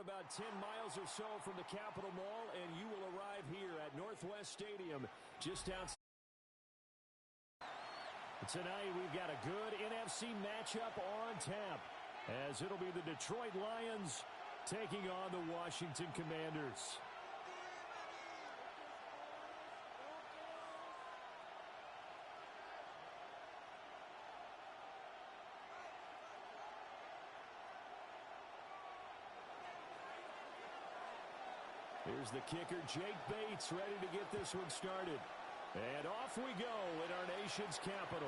about 10 miles or so from the Capitol Mall, and you will arrive here at Northwest Stadium just outside. Tonight, we've got a good NFC matchup on tap, as it'll be the Detroit Lions taking on the Washington Commanders. Here's the kicker, Jake Bates, ready to get this one started. And off we go in our nation's capital.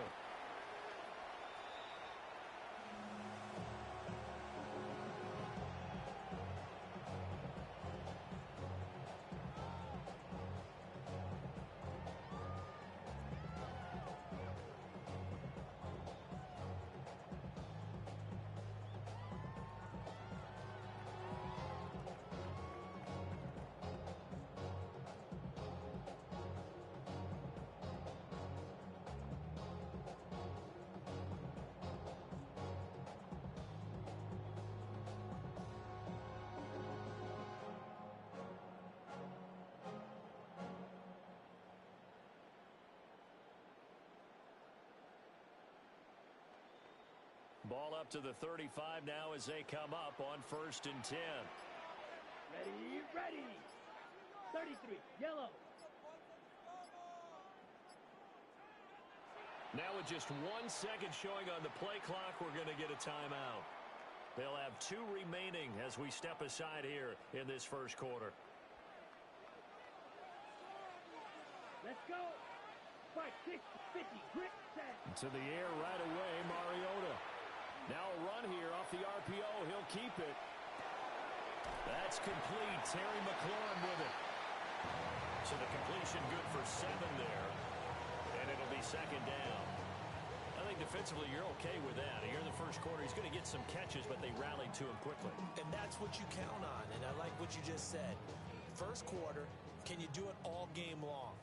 Ball up to the 35 now as they come up on 1st and 10. Ready. 33, yellow. Now with just 1 second showing on the play clock, we're going to get a timeout. They'll have 2 remaining as we step aside here in this first quarter. Let's go. 5, 6, 50, grit, set. To the air right away, Mariota. Now a run here off the RPO. He'll keep it. That's complete. Terry McLaurin with it. So the completion good for 7 there. And it'll be 2nd down. I think defensively you're okay with that. Here in the first quarter, he's going to get some catches, but they rallied to him quickly. And that's what you count on. And I like what you just said. First quarter, can you do it all game long?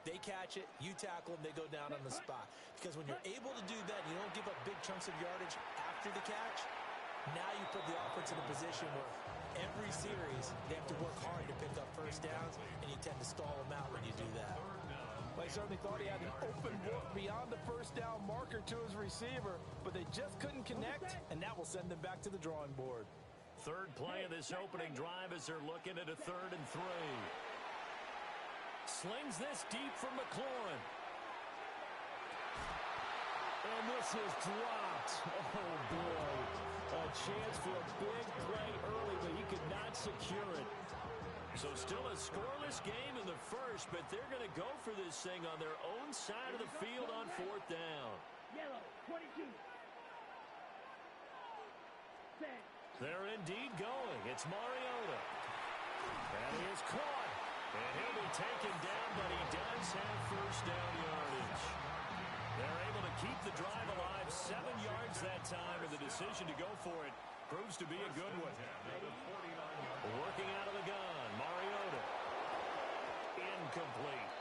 They catch it, you tackle them, they go down on the spot. Because when you're able to do that, you don't give up big chunks of yardage after the catch. Now you put the offense in a position where every series they have to work hard to pick up first downs, and you tend to stall them out when you do that. Well, he certainly thought he had an open look beyond the first down marker to his receiver, but they just couldn't connect, and that will send them back to the drawing board. Third play of this opening drive as they're looking at a 3rd and 3. Slings this deep for McLaurin. And this is dropped. Oh, boy. A chance for a big play early, but he could not secure it. So still a scoreless game in the first, but they're going to go for this thing on their own side of the field on 4th down. Yellow, 22. Set. They're indeed going. It's Mariota. And he is caught. And he'll be taken down, but he does have first down yardage. They're able to keep the drive alive, 7 yards that time, and the decision to go for it proves to be a good one. Working out of the gun, Mariota. Incomplete.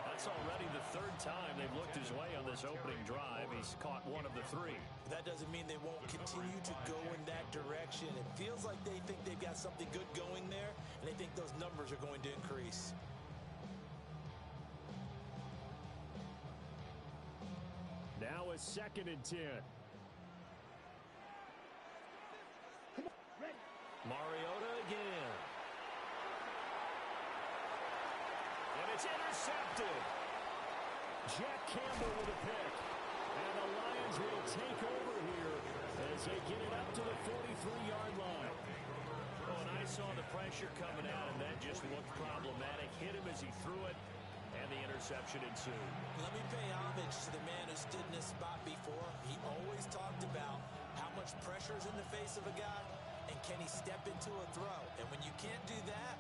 That's already the 3rd time they've looked his way on this opening drive. He's caught 1 of the 3. That doesn't mean they won't continue to go in that direction. It feels like they think they've got something good going there, and they think those numbers are going to increase. Now a 2nd and 10. Mariota again. And it's intercepted. Jack Campbell with a pick. And the Lions will take over here as they get it up to the 43-yard line. Oh, and I saw the pressure coming out, and that just looked problematic. Hit him as he threw it, and the interception ensued. Let me pay homage to the man who stood in this spot before. He always talked about how much pressure is in the face of a guy, and can he step into a throw. And when you can't do that,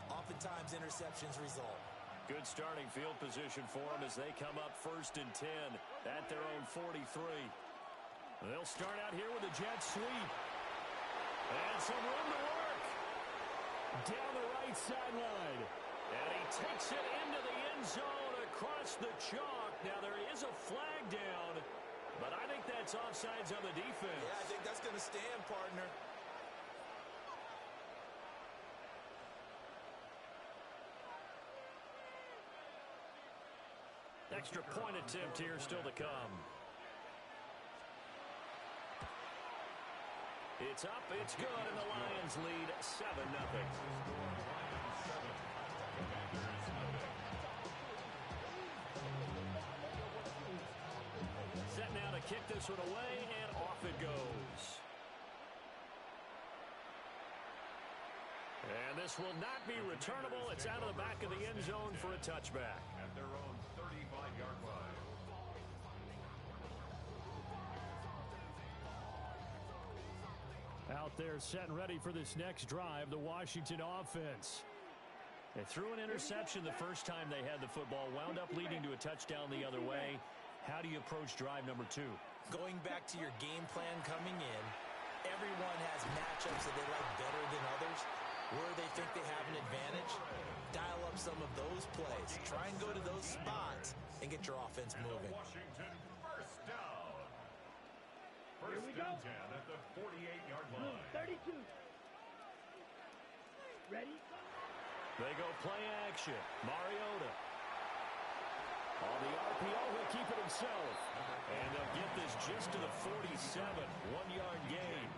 oftentimes interceptions result. Good starting field position for them as they come up 1st and 10 at their own 43. They'll start out here with a jet sweep. And some room to work. Down the right sideline. And he takes it into the end zone across the chalk. Now there is a flag down, but I think that's offsides on the defense. Yeah, I think that's going to stand, partner. Extra point attempt here still to come. It's up, it's good, and the Lions lead 7-0. Set now to kick this one away, and off it goes. And this will not be returnable. It's out of the back of the end zone for a touchback. At their own 35-yard line. Out there set and ready for this next drive, the Washington offense. They threw an interception the first time they had the football, wound up leading to a touchdown the other way. How do you approach drive number 2? Going back to your game plan coming in, everyone has matchups that they like better than others. Where they think they have an advantage, dial up some of those plays. Try and go to those spots and get your offense moving. Washington first down. Here we go. 10 at the 48-yard line. 32. Ready? They go play action. Mariota. On the RPO, he'll keep it himself. And they'll get this just to the 47. 1-yard gain.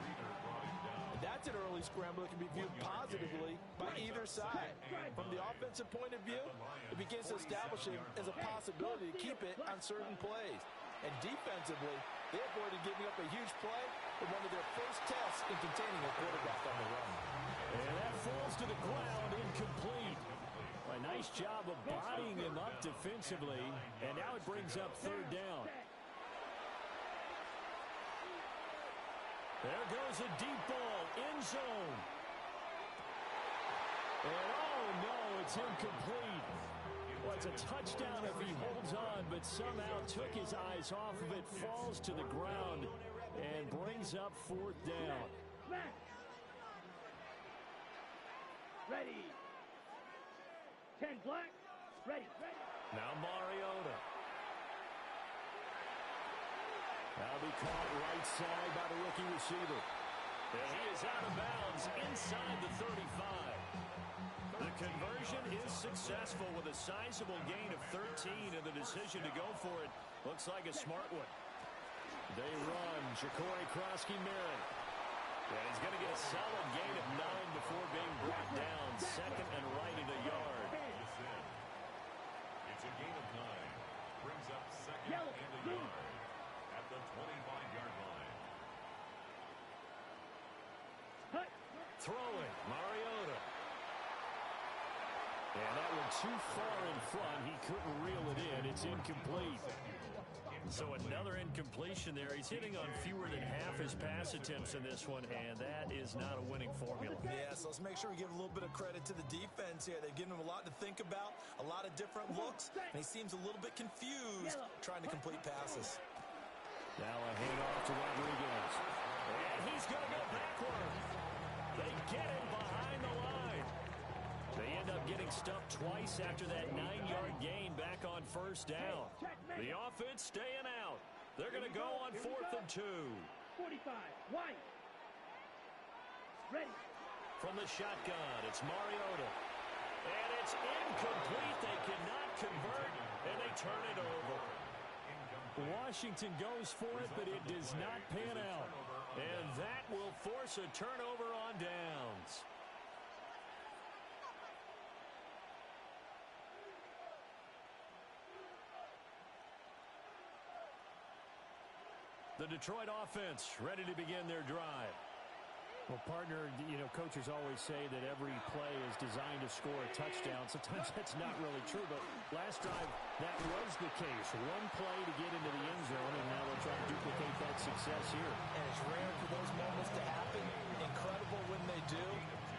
That's an early scramble that can be viewed positively by either side. From the offensive point of view, it begins to establish it as a possibility to keep it on certain plays. And defensively, they avoided giving up a huge play in one of their first tests in containing a quarterback on the run. And that falls to the ground, incomplete. A nice job of bodying him up defensively, and now it brings up third down. There goes a deep ball, end zone. And oh no, it's incomplete. Well, it's a touchdown if he holds on, but somehow took his eyes off of it, falls to the ground, and brings up fourth down. Ready. 10 black. Ready. Now Mariota. That'll be caught right side by the rookie receiver. And he is out of bounds inside the 35. The conversion is successful with a sizable gain of 13, and the decision to go for it looks like a smart one. They run. Ja'Cory Krosky-Merritt. And he's going to get a solid gain of 9 before being brought down. Second and right at a yard. It's a gain of 9. Brings up second and a yard at the 25-yard line. Throwing. Mariota. And that one too far in front. He couldn't reel it in. It's incomplete. So another incompletion there. He's hitting on fewer than half his pass attempts in this one, and that is not a winning formula. Yeah, so let's make sure we give a little bit of credit to the defense here. They've given him a lot to think about, a lot of different looks, and he seems a little bit confused trying to complete passes. Now a handoff to Rodriguez. And he's going to go backward. They get him behind the line. They end up getting stuffed twice after that 9-yard gain back on first down. The offense staying out. They're going to go on 4th and 2. 45. White. Ready. From the shotgun, it's Mariota. And it's incomplete. They cannot convert, and they turn it over. Washington goes for it, but it does not pan out. And that will force a turnover on downs. The Detroit offense ready to begin their drive. Well, partner, you know, coaches always say that every play is designed to score a touchdown. Sometimes that's not really true, but last drive, that was the case. One play to get into the end zone, and now they'll try to duplicate that success here. And it's rare for those moments to happen. Incredible when they do.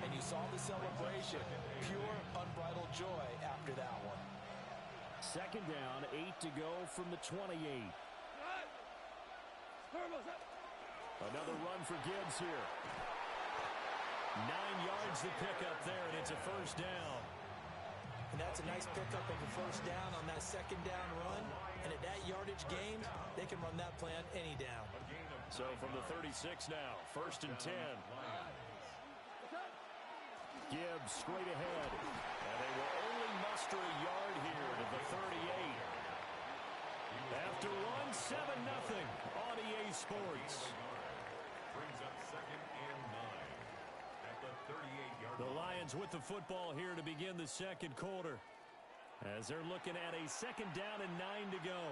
And you saw the celebration. Pure, unbridled joy after that one. Second down, 8 to go from the 28. Another run for Gibbs here. 9 yards to pick up there, and it's a first down. And that's a nice pickup of a first down on that second down run. And at that yardage gain, they can run that plan any down. So from the 36 now, 1st and 10. Gibbs straight ahead. And they will only muster a yard here to the 38. sports. Brings up 2nd and 9 at the 38-yard line. The Lions with the football here to begin the second quarter, as they're looking at a 2nd down and 9 to go.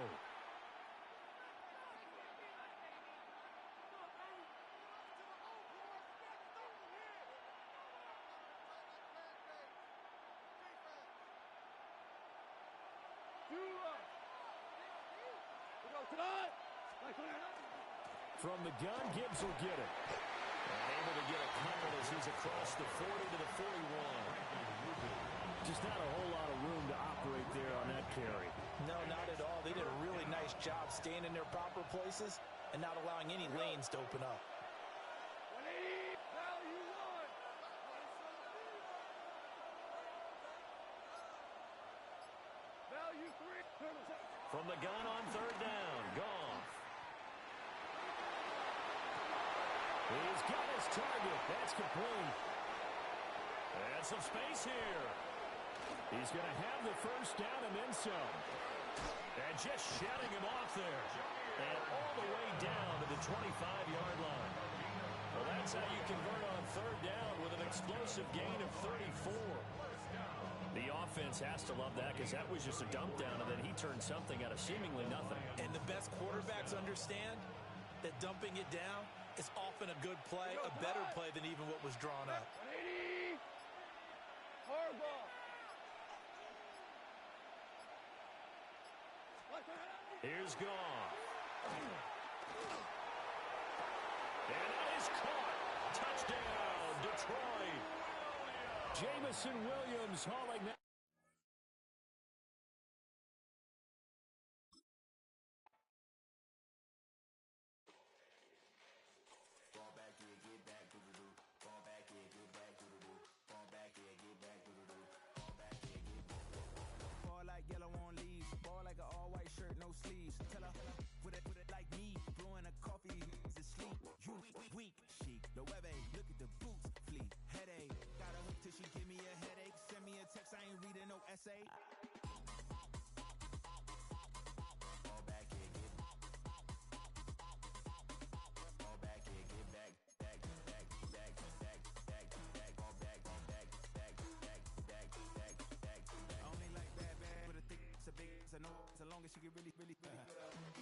From the gun, Gibbs will get it. And able to get a couple as he's across the 40 to the 41. Just not a whole lot of room to operate there on that carry. No, not at all. They did a really nice job staying in their proper places and not allowing any lanes to open up. From the gun on 3rd down, Goff. He's got his target. That's complete. And some space here. He's going to have the 1st down and then some. And just shutting him off there. And all the way down to the 25-yard line. Well, that's how you convert on 3rd down with an explosive gain of 34. The offense has to love that because that was just a dump down, and then he turned something out of seemingly nothing. And the best quarterbacks understand that dumping it down is often a good play, a better play than even what was drawn up. Here's Goff. And that is caught. Touchdown, Detroit. Jamison Williams hauling that. Ball like yellow on leaves. Ball like an all-white shirt, no sleeves. Tell her with it like me. Blowing a coffee to sleep. You weak, chic. The web look at the boots, fleet. Headache. Got a hook till she give me a headache. Send me a text, I ain't reading no essay. Fall back here, get fall back here, get back. I only like bad, with a thick, it's a big, it's a no, as long as she get really.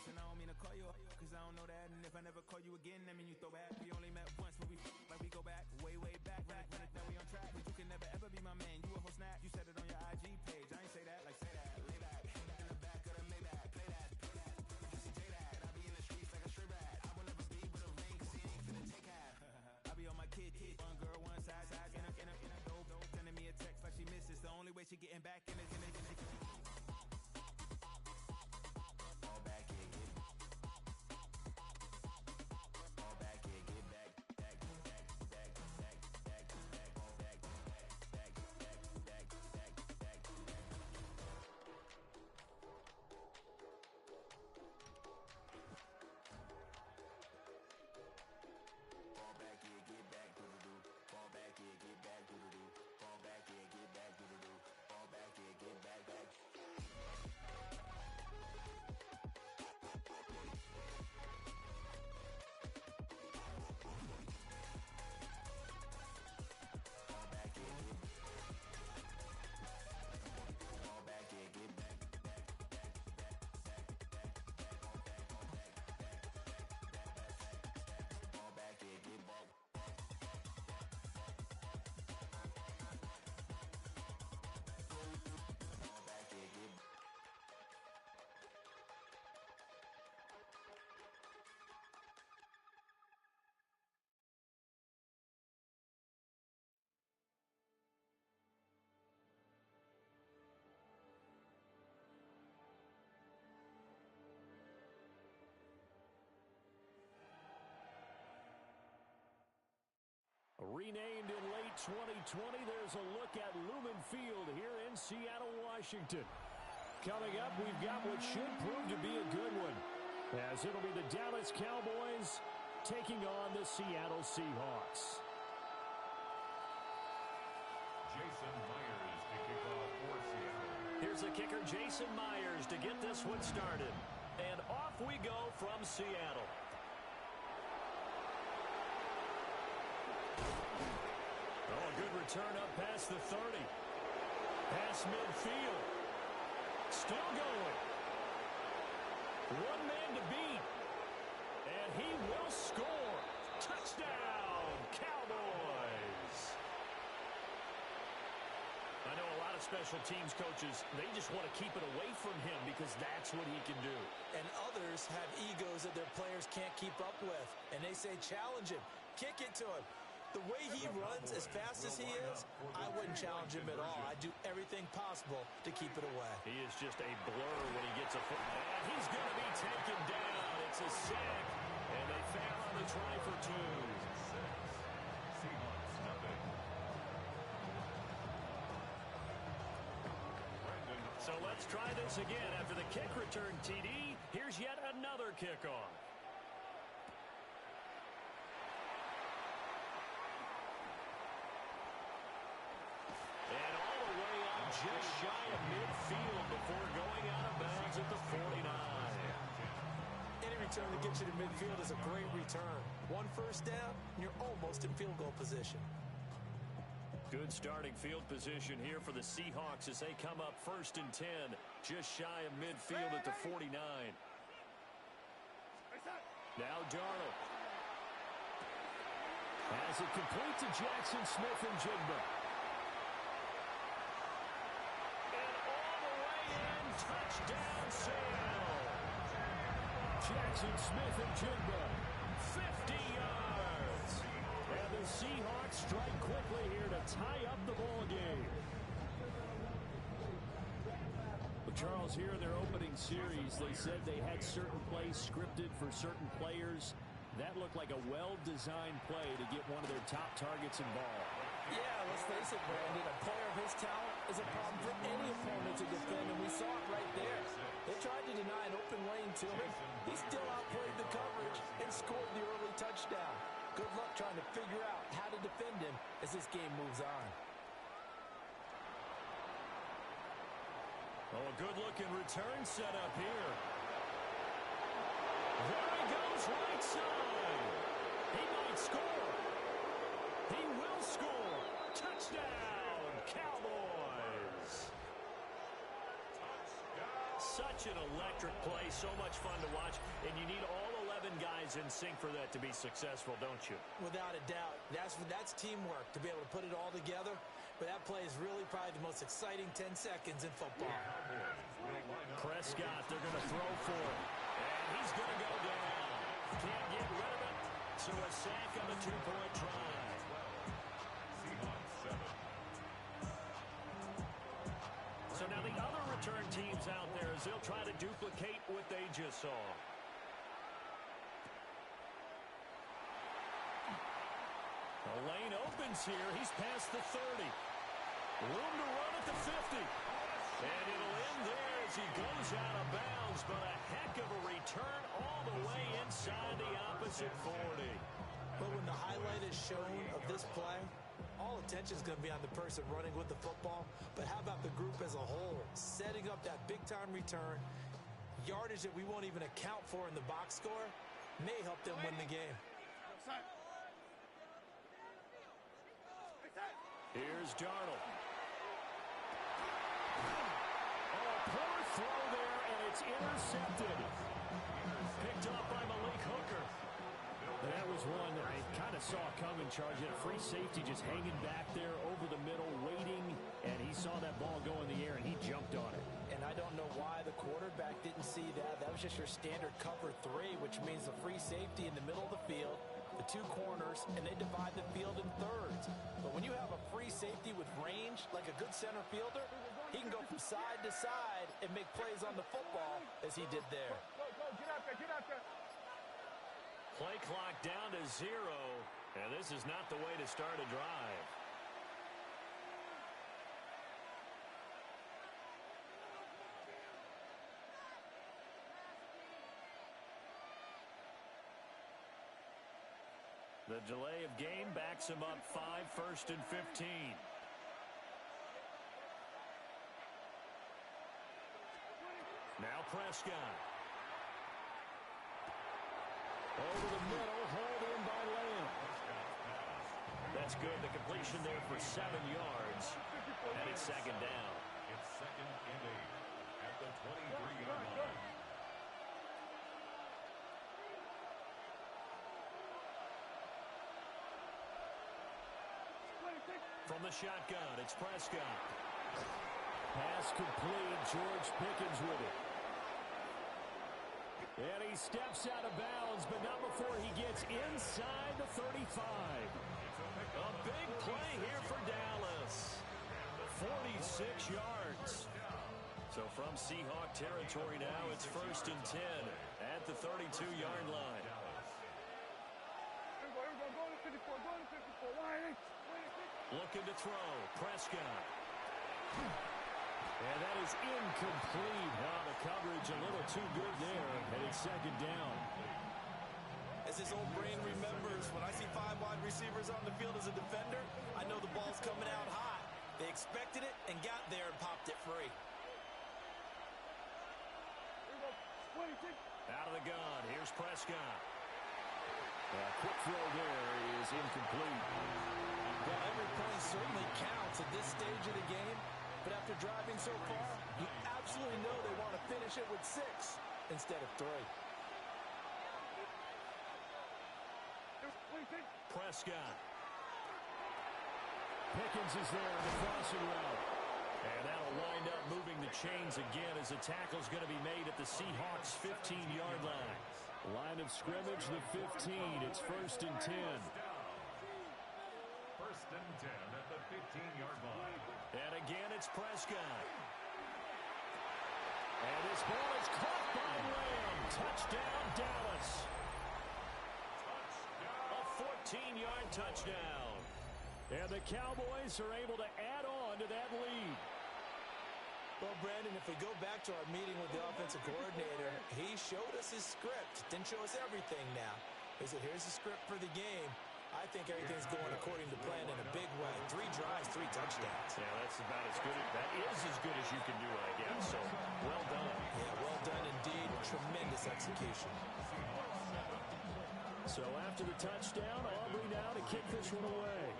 And I don't mean to call you up, cause I don't know that. And if I never call you again, that mean you throw back. We only met once, but we like we go back, way back. Run it, now we on track. But you can never ever be my man. You a whole snap. You said it on your IG page. I ain't say that, like say that. Lay back, in the back of the Maybach. Play that. You see J that. I be in the streets like a stray rat. I will never be with a ring, cause he ain't finna take half. I be on my kid. One girl, one side, in a dope. Sending me a text like she misses. The only way she getting back in it. Fall back here, get fall back here, get back. Fall back here, get back, doo-doo-doo. Fall back here, get back, doo-doo-doo. Fall back here, get back, doo-doo-doo. Fall back here, get back. Fall back here, get fall back here, get back. Fall back here, get back. Fall back here, get back. Renamed in late 2020, there's a look at Lumen Field here in Seattle, Washington. Coming up, we've got what should prove to be a good one, as it'll be the Dallas Cowboys taking on the Seattle Seahawks. Jason Myers to kick off for Seattle. Here's the kicker, Jason Myers, to get this one started. And off we go from Seattle. Oh, a good return up past the 30. Past midfield. Still going. One man to beat. And he will score. Touchdown, Cowboys. I know a lot of special teams coaches, they just want to keep it away from him because that's what he can do. And others have egos that their players can't keep up with. And they say, challenge him. Kick it to him. The way he runs as fast as he is, I wouldn't challenge him at all. I'd do everything possible to keep it away. He is just a blur when he gets a foot. And he's going to be taken down. It's a sack. And they fail on the try for 2. Seahawks nothing. So let's try this again. After the kick return TD, here's yet another kickoff. And all the way up just shy of midfield before going out of bounds at the 49. Any return that gets you to midfield is a great return. One first down, and you're almost in field goal position. Good starting field position here for the Seahawks as they come up 1st and 10, just shy of midfield at the 49. Now Darnold. Has it complete to Jackson Smith and Jigba. And all the way in, touchdown Sale. Jackson Smith and Jigba, 50 yards. And the Seahawks strike quickly here to tie up the ball game. Well, Charles, here in their opening series, they said they had certain plays scripted for certain players. That looked like a well-designed play to get one of their top targets involved. Yeah, let's face it, Brandon. A player of his talent is a problem for any opponent to defend, and we saw it right there. They tried to deny an open lane to him. He still outplayed the coverage and scored the early touchdown. Good luck trying to figure out how to defend him as this game moves on. Oh, a good-looking return set up here. There he goes, right side. He might score. He will score. Touchdown, Cowboys. Such an electric play, so much fun to watch, and you need all 11 guys in sync for that to be successful, don't you? Without a doubt. That's teamwork, to be able to put it all together. But that play is really probably the most exciting 10 seconds in football. Prescott, they're going to throw for him. And he's going to go down. Can't get rid of it. So a sack on the 2-point try. Seahawks 7. So now the other return teams out there as they'll try to duplicate what they just saw. The lane opens here. He's past the 30. Room to run at the 50. And it'll end there as he goes out of bounds. But a heck of a return all the way inside the opposite 40. But when the highlight is shown of this play, all attention is going to be on the person running with the football. But how about the group as a whole? Setting up that big-time return, yardage that we won't even account for in the box score, may help them win the game. Here's Darnold. Oh, poor throw there, and it's intercepted. Picked up by Malik Hooker. And that was one that I kind of saw coming, Charge. A free safety just hanging back there over the middle, waiting, and he saw that ball go in the air, and he jumped on it. And I don't know why the quarterback didn't see that. That was just your standard cover 3, which means the free safety in the middle of the field, the 2 corners, and they divide the field in thirds. But when you have a free safety with range, like a good center fielder, he can go from side to side and make plays on the football as he did there. Play clock down to 0, and this is not the way to start a drive. The delay of game backs him up 5, 1st and 15. Now Prescott. Over the middle, hauled in by Lamb. That's good. The completion there for 7 yards. And it's second down. It's 2nd and 8 at the 23-yard line. From the shotgun, it's Prescott. Pass complete. George Pickens with it. And he steps out of bounds, but not before he gets inside the 35. A big play here for Dallas. 46 yards. So from Seahawk territory now, it's 1st and 10 at the 32-yard line. Looking to throw. Prescott. And that is incomplete. Now the coverage a little too good there, and it's second down. As his old brain remembers, when I see 5 wide receivers on the field as a defender, I know the ball's coming out hot. They expected it and got there and popped it free. Out of the gun. Here's Prescott. Quick throw there is incomplete. Well, every point certainly counts at this stage of the game, but after driving so far, you absolutely know they want to finish it with 6 instead of 3. Prescott. Pickens is there in the crossing route. And that'll wind up moving the chains again as the tackle's going to be made at the Seahawks' 15-yard line. Line of scrimmage, the 15. It's 1st and 10. 1st and 10 at the 15-yard line. And again, it's Prescott. And this ball is caught by Lamb. Touchdown, Dallas. A 14-yard touchdown. And the Cowboys are able to add on to that lead. Well, Brandon, if we go back to our meeting with the offensive coordinator, he showed us his script. Didn't show us everything now. He said, here's the script for the game. I think everything's going according to plan in a big way. 3 drives, 3 touchdowns. Yeah, that's about as good. That is as good as you can do, I guess. So, well done. Yeah, well done indeed. Tremendous execution. So after the touchdown, Aubrey now to kick this one away.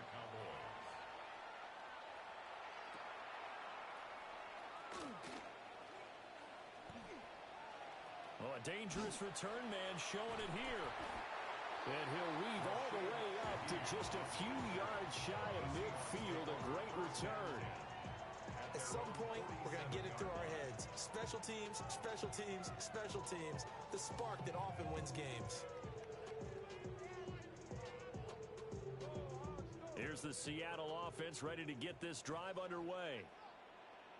Oh, a dangerous return man showing it here. And he'll weave all the way up to just a few yards shy of midfield. A great return. At some point, we're going to get it through our heads. Special teams, special teams, special teams. The spark that often wins games. Here's the Seattle offense ready to get this drive underway.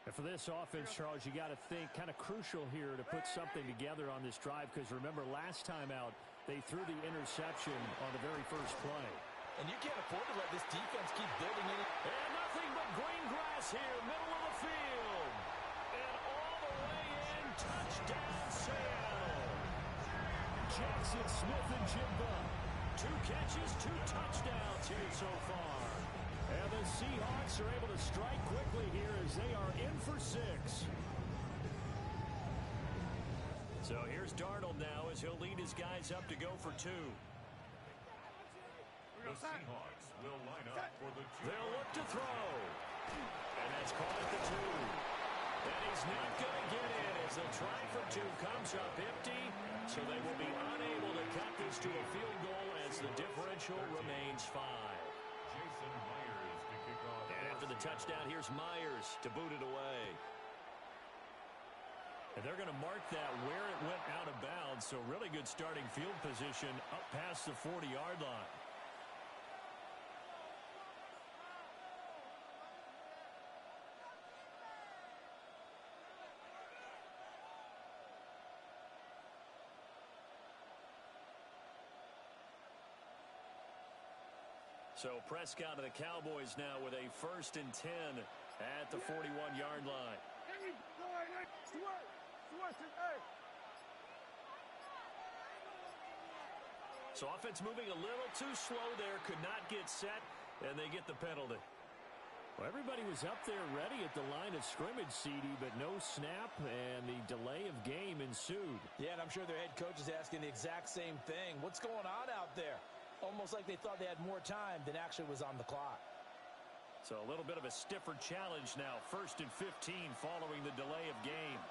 And for this offense, Charles, you got to think kind of crucial here to put something together on this drive, because remember last time out they threw the interception on the very first play. And you can't afford to let this defense keep building it. And nothing but green grass here, middle of the field. And all the way in, touchdown Seattle. Jackson Smith and Jimba. 2 catches, 2 touchdowns here so far. And the Seahawks are able to strike quickly here as they are in for 6. So here's Darnold now as he'll lead his guys up to go for 2. The Seahawks will line up for the 2. They'll look to throw. And that's caught at the 2. And he's not going to get in as the try for 2 comes up empty. So they will be unable to cut this to a field goal as the differential remains 5. Jason Myers to kick off. And after the touchdown, here's Myers to boot it away. And they're going to mark that where it went out of bounds. So really good starting field position up past the 40-yard line. So Prescott of the Cowboys now with a 1st and 10 at the 41-yard line. So offense moving a little too slow there, could not get set, and they get the penalty. Well, everybody was up there ready at the line of scrimmage, CD, but no snap, and the delay of game ensued. Yeah, and I'm sure their head coach is asking the exact same thing. What's going on out there? Almost like they thought they had more time than actually was on the clock. So a little bit of a stiffer challenge now. 1st and 15 following the delay of game.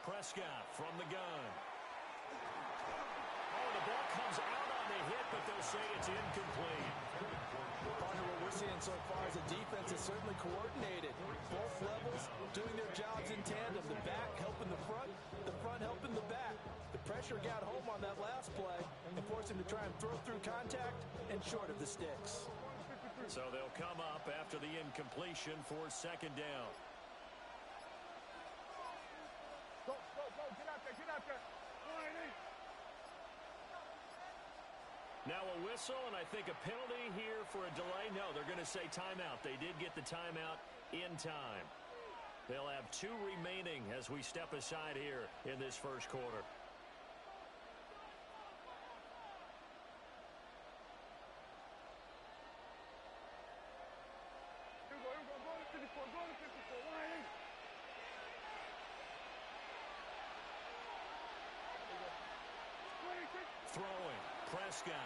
Prescott from the gun. Oh, the ball comes out on the hit, but they'll say it's incomplete. Partner, what we're seeing so far is a defense is certainly coordinated. Both levels doing their jobs in tandem. The back helping the front helping the back. The pressure got home on that last play and forced him to try and throw through contact and short of the sticks. So they'll come up after the incompletion for 2nd down. Go, get out there. Now a whistle, and I think a penalty here for a delay. No, they're going to say timeout. They did get the timeout in time. They'll have 2 remaining as we step aside here in this first quarter. Throwing. Prescott.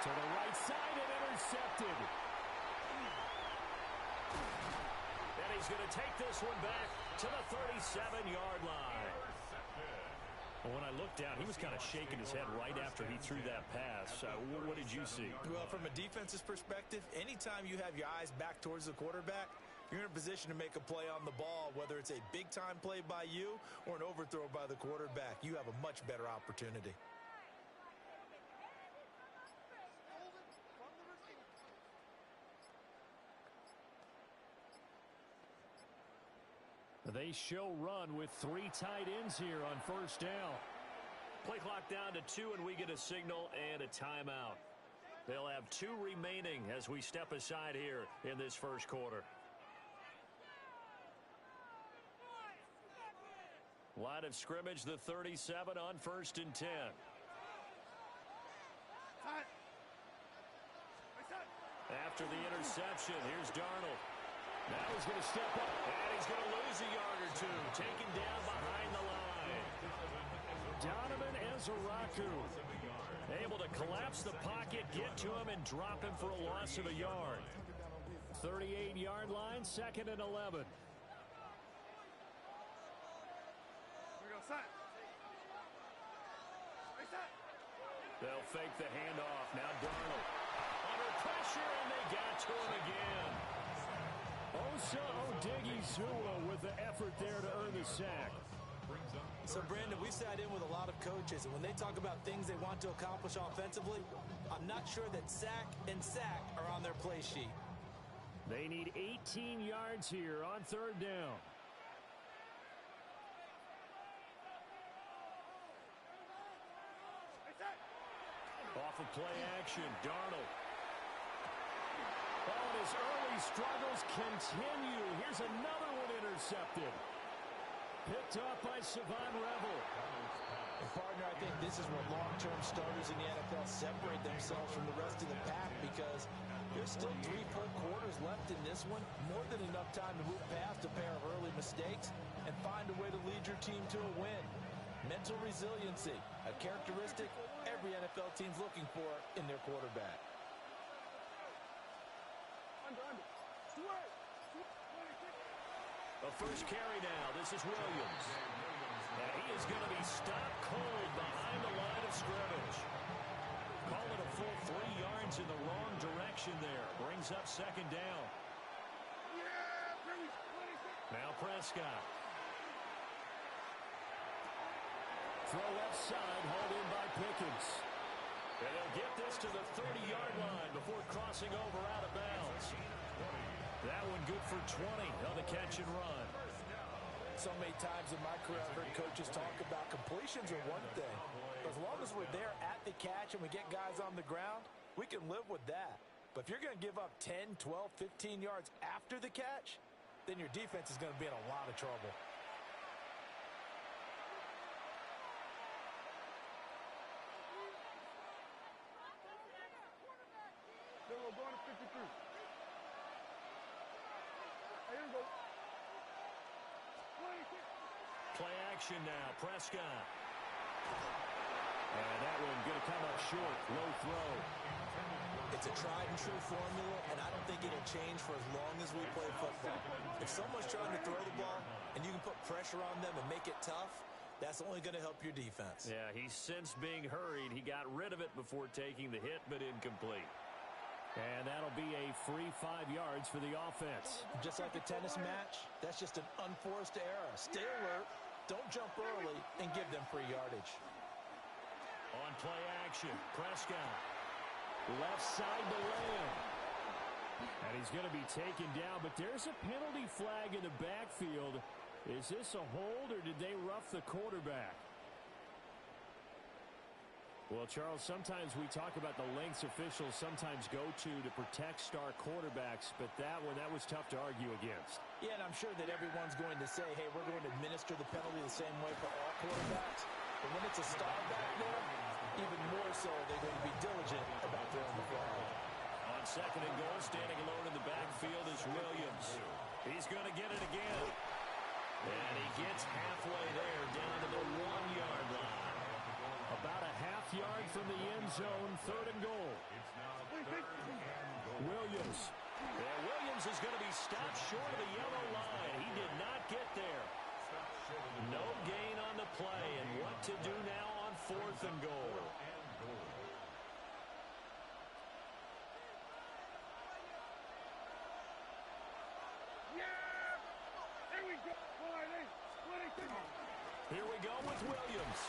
To the right side and intercepted. And he's going to take this one back to the 37-yard line. Well, when I looked down, he was kind of shaking his head right after he threw that pass. What did you see? Well, from a defense's perspective, anytime you have your eyes back towards the quarterback, you're in a position to make a play on the ball, whether it's a big-time play by you or an overthrow by the quarterback. You have a much better opportunity. They show run with 3 tight ends here on 1st down. Play clock down to 2, and we get a signal and a timeout. They'll have 2 remaining as we step aside here in this first quarter. Line of scrimmage, the 37 on 1st and 10. After the interception, here's Darnold. Now he's going to step up. And he's going to lose a yard or 2. Taken down behind the line. Donovan Ezeraku Able to collapse the pocket, get to him, and drop him for a loss of a yard. 38-yard line, 2nd and 11. They'll fake the handoff. Now Darnold. Under pressure, and they got to him again. Osa Odighizuwa with the effort there to earn the sack. So, Brandon, we sat in with a lot of coaches, and when they talk about things they want to accomplish offensively, I'm not sure that sack and sack are on their play sheet. They need 18 yards here on 3rd down. Off of play action, Darnold. Oh, and his early struggles continue. Here's another one intercepted. Picked up by Savon Revel. And partner, I think this is where long-term starters in the NFL separate themselves from the rest of the pack, because there's still 3 full quarters left in this one. More than enough time to move past a pair of early mistakes and find a way to lead your team to a win. Mental resiliency, a characteristic every NFL team's looking for in their quarterback. A first carry now. This is Williams. And he is going to be stopped cold behind the line of scrimmage. Call it a full 3 yards in the wrong direction there. Brings up 2nd down. Now Prescott. Throw left side, hauled in by Pickens. And they'll get this to the 30-yard line before crossing over out of bounds. That one good for 20 on the catch and run. So many times in my career I've heard coaches talk about completions are one thing. As long as we're there at the catch and we get guys on the ground, we can live with that. But if you're going to give up 10, 12, 15 yards after the catch, then your defense is going to be in a lot of trouble. Going to 53. Here we go. Play action now. Prescott. And that one going to come up short. Low throw. It's a tried-and-true formula, and I don't think it'll change for as long as we play football. If someone's trying to throw the ball and you can put pressure on them and make it tough, that's only going to help your defense. Yeah, he sensed being hurried. He got rid of it before taking the hit, but incomplete. And that'll be a free 5 yards for the offense. Just like a tennis match, that's just an unforced error. Stay alert, don't jump early, and give them free yardage. On play action, Prescott. Left side to Lamb. And he's going to be taken down, but there's a penalty flag in the backfield. Is this a hold, or did they rough the quarterback? Well, Charles, sometimes we talk about the lengths officials sometimes go to protect star quarterbacks, but that was tough to argue against. Yeah, and I'm sure that everyone's going to say, hey, we're going to administer the penalty the same way for all quarterbacks. But when it's a star back there, even more so, they're going to be diligent about throwing the flag. On second and goal, standing alone in the backfield is Williams. He's going to get it again. And he gets halfway there, down to the 1-yard line. About a half yard from the end zone, third and goal. Williams. Yeah, Williams is going to be stopped short of the yellow line. He did not get there. No gain on the play, and what to do now on fourth and goal. Here we go with Williams.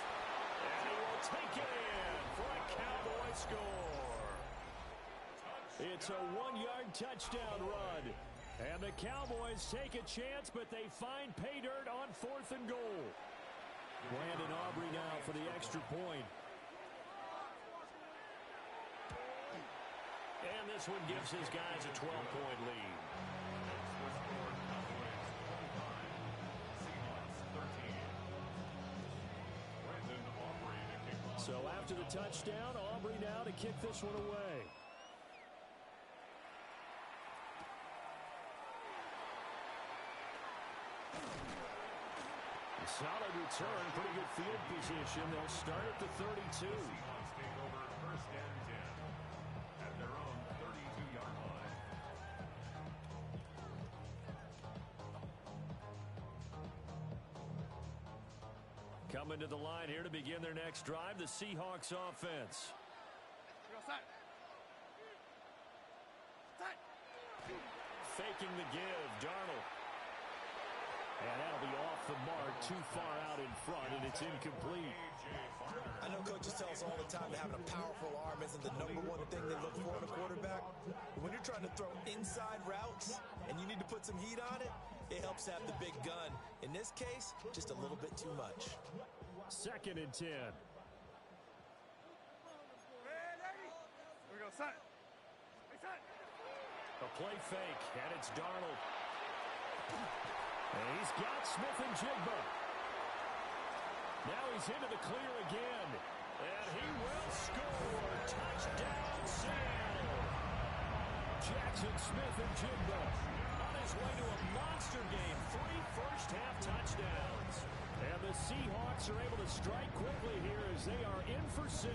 And he will take it in for a Cowboy score. It's a 1-yard touchdown run. And the Cowboys take a chance, but they find pay dirt on fourth and goal. Brandon Aubrey now for the extra point. And this one gives his guys a 12-point lead. So after the touchdown, Aubrey now to kick this one away. A solid return, pretty good field position. They'll start at the 32. Take over first and 10 at their own 32-yard line. Coming to the line here to begin their next drive, the Seahawks offense. Faking the give, Darnold. And that'll be off the mark, too far out in front, and it's incomplete. I know coaches tell us all the time that having a powerful arm isn't the number one thing they look for in a quarterback. But when you're trying to throw inside routes and you need to put some heat on it, it helps to have the big gun. In this case, just a little bit too much. Second and 10. Here we go, son. Hey, son. A play fake, and it's Darnold. And he's got Smith and Jigba. Now he's into the clear again. And he will score. Touchdown, Seattle. Jackson Smith and Jigba On his way to a monster game. 3 first-half touchdowns. And the Seahawks are able to strike quickly here as they are in for 6.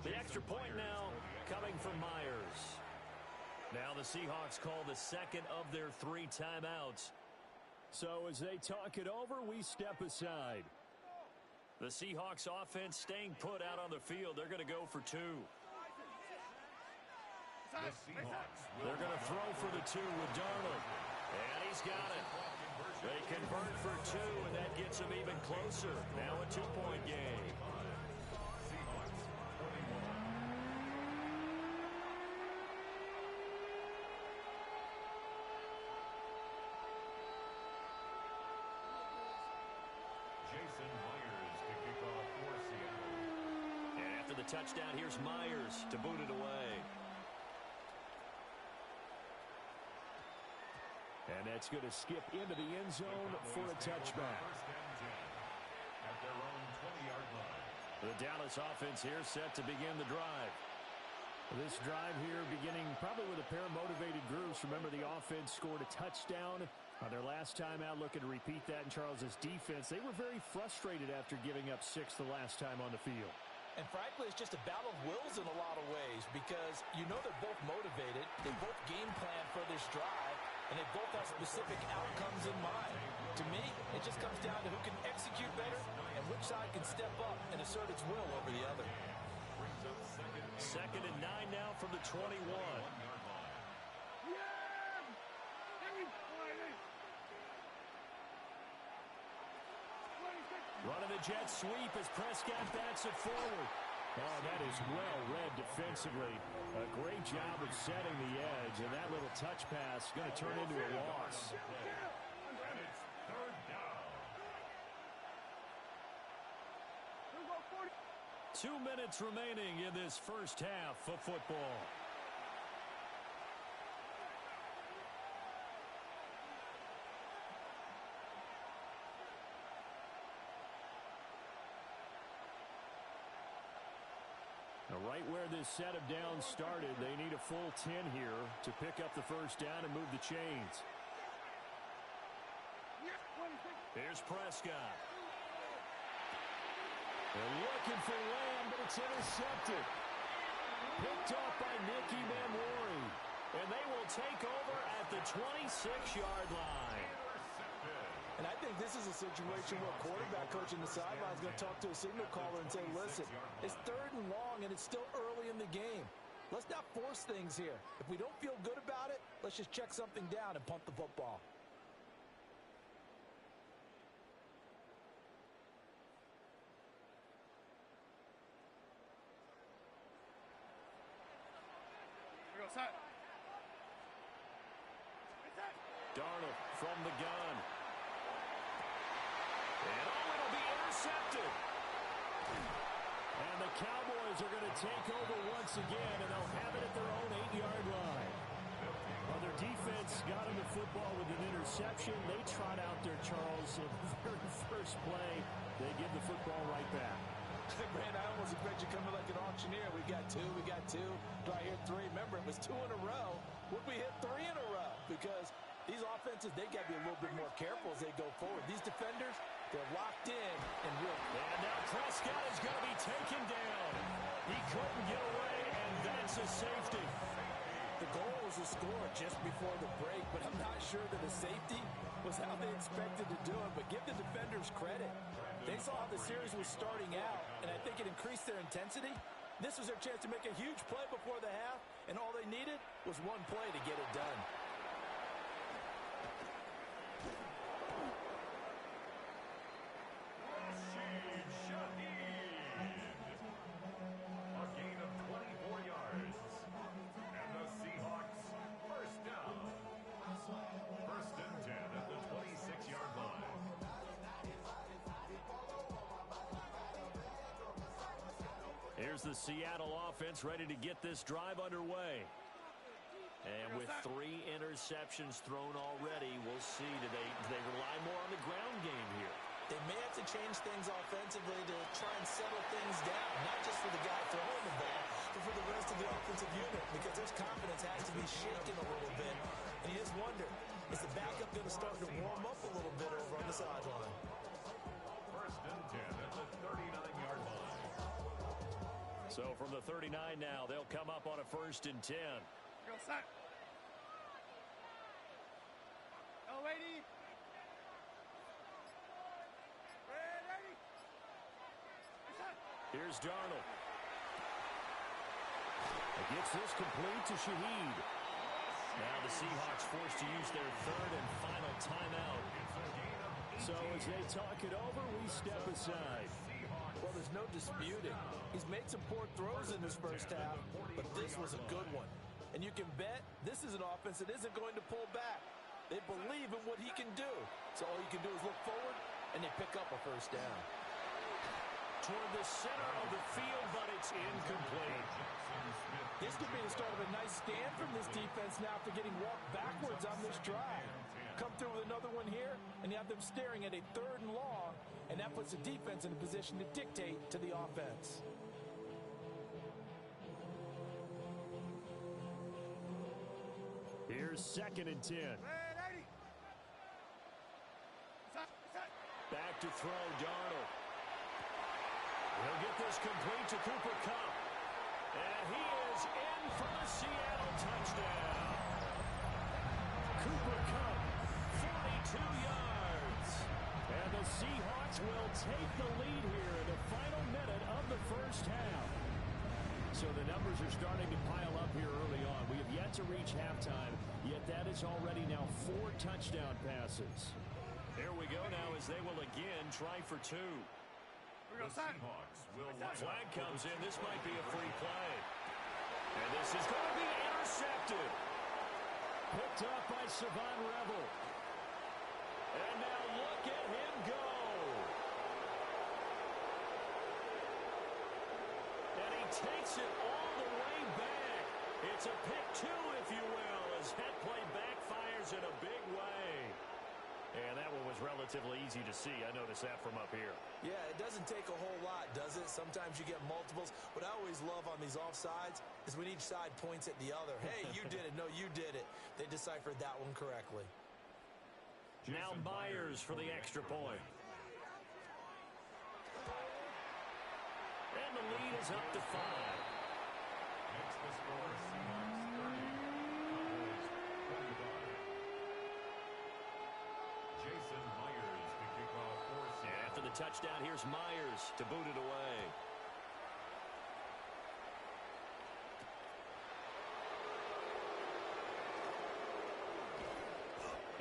The extra point now coming from Myers. Now the Seahawks call the second of their 3 timeouts. So as they talk it over, we step aside. The Seahawks offense staying put out on the field. They're going to go for 2. They're going to throw for the 2 with Darnold. And he's got it. They convert for 2, and that gets them even closer. Now a 2-point game. Touchdown. Here's Myers to boot it away. And that's going to skip into the end zone for a touchback. The Dallas offense here set to begin the drive. This drive here beginning probably with a pair of motivated groups. Remember, the offense scored a touchdown on their last time out, looking to repeat that in Charles's defense. They were very frustrated after giving up 6 the last time on the field. And frankly, it's just a battle of wills in a lot of ways because you know they're both motivated. They both game plan for this drive, and they both have specific outcomes in mind. To me, it just comes down to who can execute better and which side can step up and assert its will over the other. Second and 9 now from the 21. Running the jet sweep as Prescott bats it forward. Oh, that is well read defensively. A great job of setting the edge, and that little touch pass is going to turn into a loss. And it's third down. 2 minutes remaining in this first half of football. Right where this set of downs started, they need a full 10 here to pick up the first down and move the chains. Here's Prescott. They're looking for Lamb, but it's intercepted. Picked off by Nicky Manwari. And they will take over at the 26-yard line. And I think this is a situation where a quarterback coach in the sideline is going to talk to a signal caller and say, listen, it's 3rd and long and it's still early in the game. Let's not force things here. If we don't feel good about it, let's just check something down and punt the football. We go set. Darnold from the gun. And it'll be intercepted. And the Cowboys are going to take over once again, and they'll have it at their own 8-yard line. Well, their defense got him the football with an interception. They trot out there, Charles, in the very first play. They give the football right back. Man, I almost expect you coming like an auctioneer. We got 2, we got 2. Do I hear 3? Remember, it was 2 in a row. Would we hit 3 in a row? Because these offenses, they got to be a little bit more careful as they go forward. These defenders, they're locked in and real. And now Prescott is going to be taken down. He couldn't get away, and that's a safety. The goal was to score just before the break, but I'm not sure that a safety was how they expected to do it. But give the defenders credit. They saw how the series was starting out, and I think it increased their intensity. This was their chance to make a huge play before the half, and all they needed was one play to get it done. A gain of 24 yards. And the Seahawks first down. 1st and 10 at the 26-yard line. Here's the Seattle offense ready to get this drive underway. And with 3 interceptions thrown already, we'll see. Do they rely more on the ground game here? They may have to change things offensively to try and settle things down, not just for the guy throwing the ball, but for the rest of the offensive unit, because his confidence has to be shaken a little bit. And you just wonder, is the backup going to start to warm up a little bit over on the sideline? 1st and 10 at the 39-yard line. So from the 39 now, they'll come up on a 1st and 10. Go set. Oh, lady. Ready. Set. Here's Darnold. He gets this complete to Shaheed. Now the Seahawks forced to use their 3rd and final timeout. So as they talk it over, we step aside. Well, there's no disputing. He's made some poor throws in this first half, but this was a good one. And you can bet this is an offense that isn't going to pull back. They believe in what he can do. So all you can do is look forward, and they pick up a first down. Toward the center of the field, but it's incomplete. This could be the start of a nice stand from this defense now after getting walked backwards on this drive. Come through with another one here, and you have them staring at a 3rd and long, and that puts the defense in a position to dictate to the offense. Here's 2nd and 10. Back to throw, Darnold. He'll get this complete to Cooper Kupp. And he is in for the Seattle touchdown. Cooper Kupp, 42 yards. And the Seahawks will take the lead here in the final minute of the first half. So the numbers are starting to pile up here early on. We have yet to reach halftime, yet that is already now 4 touchdown passes. Here we go now as they will again try for 2. The Seahawks will Flag comes in. This might be a free play. And this is going to be intercepted. Picked up by Savon Revel. And now look at him go. And he takes it all the way back. It's a pick 2, if you will, as that play backfires in a big way. And that one was relatively easy to see. I noticed that from up here. Yeah, it doesn't take a whole lot, does it? Sometimes you get multiples. What I always love on these offsides is when each side points at the other. Hey, you did it. No, you did it. They deciphered that one correctly. Now Myers for the extra point. And the lead is up to 5. Makes the score Seahawks 30, Cowboys 25. Jason Myers to kick off for And after the touchdown, here's Myers to boot it away.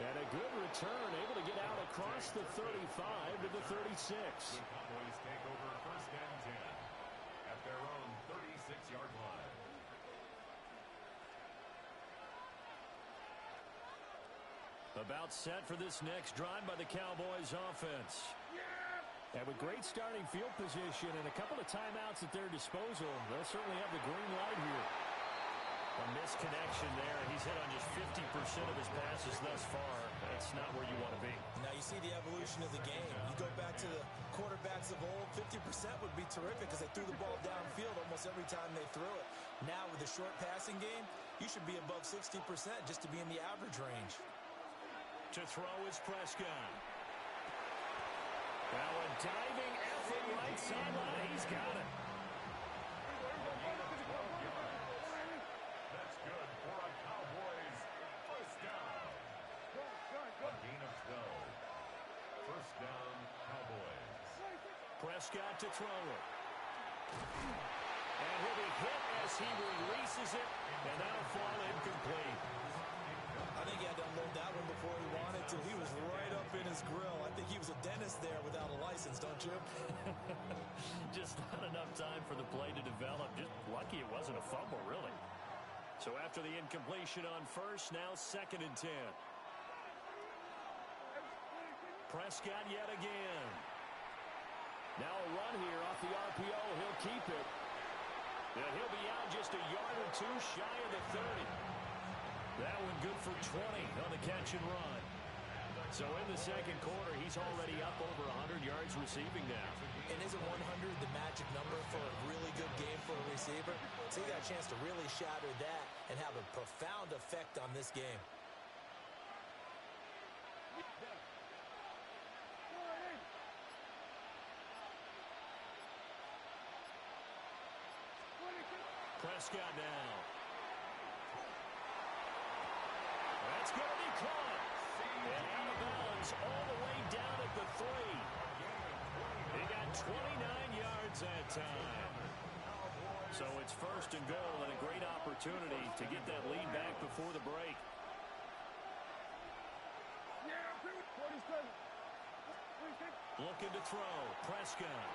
And a good return, able to get out across the 35 to the 36. The Cowboys take over 1st and 10 at their own 36-yard line. About set for this next drive by the Cowboys offense. And with great starting field position and a couple of timeouts at their disposal, they'll certainly have the green light here. A misconnection there. He's hit on just 50% of his passes thus far. That's not where you want to be. Now you see the evolution of the game. You go back to the quarterbacks of old, 50% would be terrific because they threw the ball downfield almost every time they threw it. Now with the short passing game, you should be above 60% just to be in the average range. To throw is Prescott. Now a diving effort right sideline. He's got it. That's good for a Cowboys 1st down. A gain of 12. 1st down, Cowboys. Prescott to throw it. And he'll be hit as he releases it. And that'll fall incomplete. I think he had to unload that one before he wanted to. He was right up in his grill. I think he was a dentist there without a license, don't you? Just not enough time for the play to develop. Just lucky it wasn't a fumble, really. So after the incompletion on 1st, now 2nd and 10. Prescott yet again. Now a run here off the RPO. He'll keep it. And he'll be out just a yard or 2 shy of the 30. That one good for 20 on the catch and run. So in the 2nd quarter, he's already up over 100 yards receiving now. And isn't 100 the magic number for a really good game for a receiver? So he got a chance to really shatter that and have a profound effect on this game. Prescott now. That's going to be caught. And out of bounds all the way down at the 3. He got 29 yards that time. So it's 1st and goal and a great opportunity to get that lead back before the break. Looking to throw. Prescott.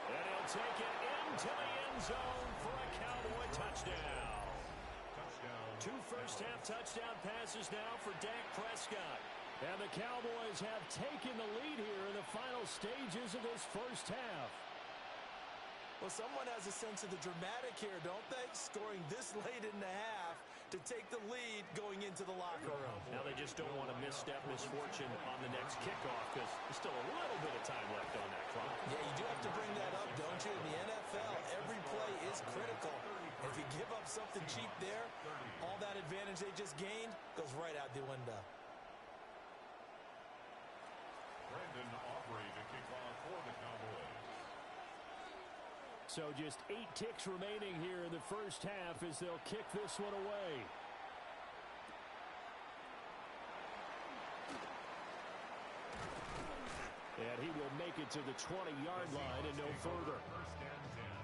And he'll take it into the end zone for a Cowboy touchdown. 2 first-half touchdown passes now for Dak Prescott. And the Cowboys have taken the lead here in the final stages of this first half. Well, someone has a sense of the dramatic here, don't they? Scoring this late in the half to take the lead going into the locker room. Now they just don't want to misstep misfortune on the next kickoff because there's still a little bit of time left on that clock. Yeah, you do have to bring that up, don't you? In the NFL, every play is critical. If you give up something cheap there, all that advantage they just gained goes right out the window. Brandon Aubrey to kick off for the Cowboys. So just 8 ticks remaining here in the first half as they'll kick this one away. And he will make it to the 20-yard line and no further. First and 10.